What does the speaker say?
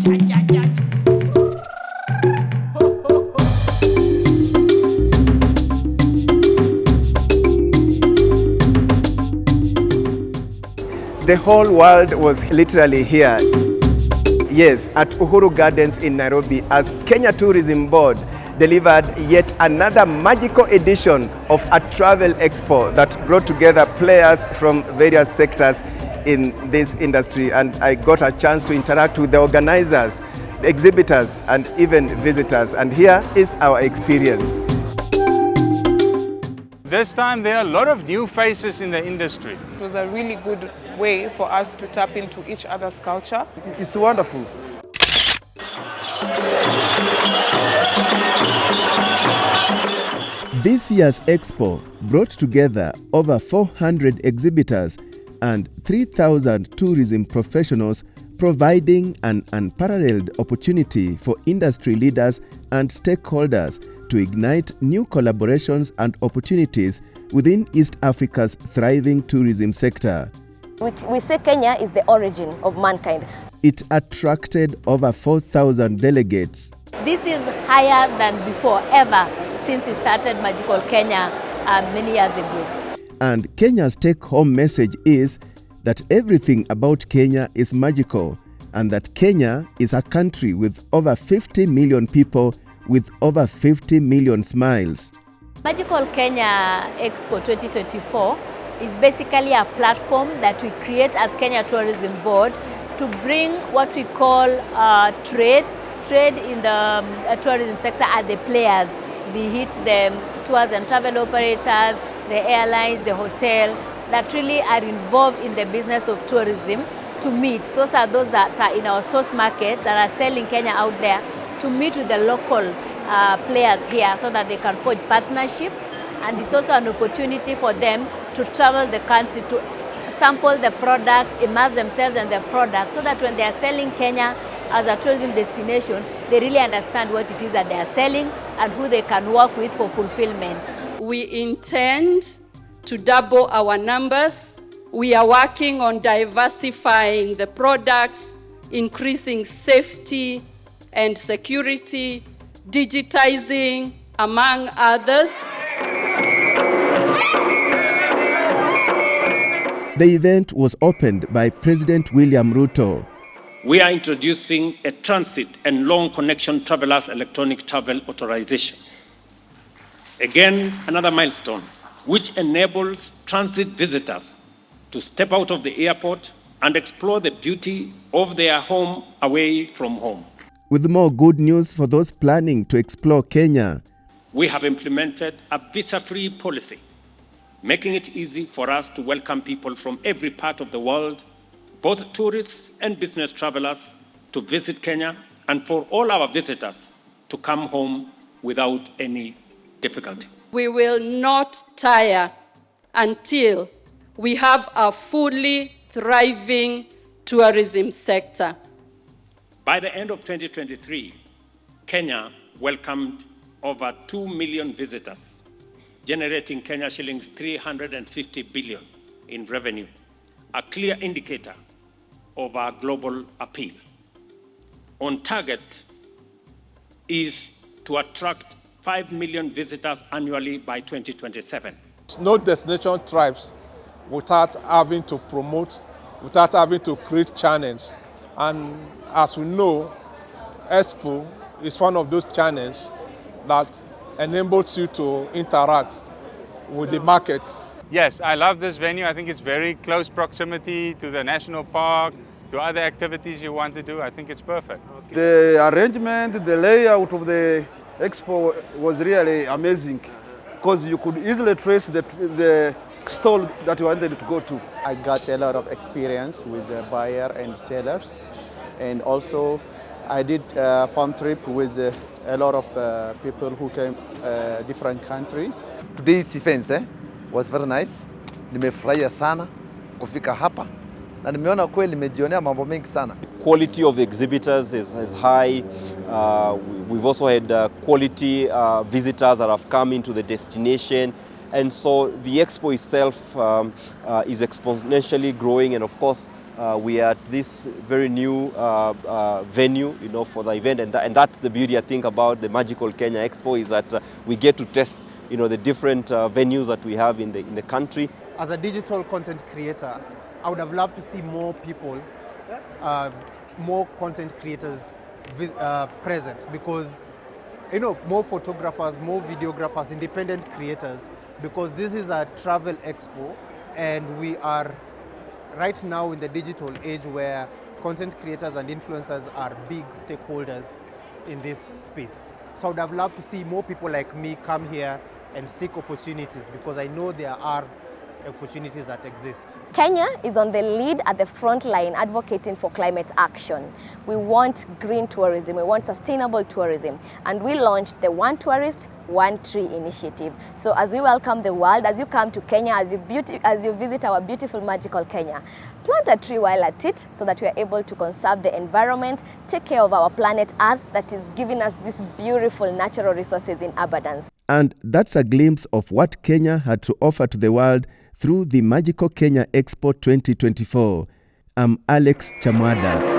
The whole world was literally here. Yes, at Uhuru Gardens in Nairobi, as Kenya Tourism Board delivered yet another magical edition of a travel expo that brought together players from various sectors in this industry. And I got a chance to interact with the organizers, the exhibitors, and even visitors. And here is our experience. This time there are a lot of new faces in the industry. It was a really good way for us to tap into each other's culture. It's wonderful. This year's Expo brought together over 400 exhibitors and 3,000 tourism professionals, providing an unparalleled opportunity for industry leaders and stakeholders to ignite new collaborations and opportunities within East Africa's thriving tourism sector. We say Kenya is the origin of mankind. It attracted over 4,000 delegates. This is higher than before ever since we started Magical Kenya many years ago. And Kenya's take-home message is that everything about Kenya is magical, and that Kenya is a country with over 50 million people with over 50 million smiles. Magical Kenya Expo 2024 is basically a platform that we create as Kenya Tourism Board to bring what we call trade in the tourism sector at the players, be it the tours and travel operators, the airlines, the hotel, that really are involved in the business of tourism to meet. Those are those that are in our source market that are selling Kenya out there, to meet with the local players here so that they can forge partnerships. And it's also an opportunity for them to travel the country to sample the product, immerse themselves in the product, so that when they are selling Kenya as a tourism destination, they really understand what it is that they are selling and who they can work with for fulfillment. We intend to double our numbers. We are working on diversifying the products, increasing safety and security, digitizing, among others. The event was opened by President William Ruto. We are introducing a transit and long connection travelers electronic travel authorization. Again, another milestone which enables transit visitors to step out of the airport and explore the beauty of their home away from home. With more good news for those planning to explore Kenya. We have implemented a visa-free policy, making it easy for us to welcome people from every part of the world, both tourists and business travelers, to visit Kenya, and for all our visitors to come home without any difficulty. We will not tire until we have a fully thriving tourism sector. By the end of 2023, Kenya welcomed over 2 million visitors, generating Kenya shillings 350 billion in revenue, a clear indicator of our global appeal. On target is to attract 5 million visitors annually by 2027. No destination thrives without having to promote, without having to create channels. And as we know, Expo is one of those channels that enables you to interact with the market. Yes, I love this venue. I think it's very close proximity to the national park, to other activities you want to do. I think it's perfect. The arrangement, the layout of the Expo was really amazing, because you could easily trace the stall that you wanted to go to. I got a lot of experience with buyer and sellers, and also I did a farm trip with a lot of people who came different countries. Today's event was very nice. Nimefurahia sana kufika hapa na nimeona kweli nimejionea mambo mengi sana. Quality of the exhibitors is high. We've also had quality visitors that have come into the destination. And so the Expo itself is exponentially growing, and of course we are at this very new venue, you know, for the event, and that's the beauty, I think, about the Magical Kenya Expo, is that we get to test, you know, the different venues that we have in the country. As a digital content creator, I would have loved to see more people, more content creators present, because, you know, more photographers, more videographers, independent creators, because this is a travel expo, and we are right now in the digital age where content creators and influencers are big stakeholders in this space. So I would have loved to see more people like me come here and seek opportunities, because I know there are opportunities that exist. Kenya is on the lead at the front line advocating for climate action. We want green tourism, we want sustainable tourism, and we launched the One Tourist, One Tree initiative. So as we welcome the world, as you come to Kenya, as you visit our beautiful, magical Kenya, plant a tree while at it, so that we are able to conserve the environment, take care of our planet Earth that is giving us these beautiful natural resources in abundance. And that's a glimpse of what Kenya had to offer to the world through the Magical Kenya Expo 2024. I'm Alex Chamwada.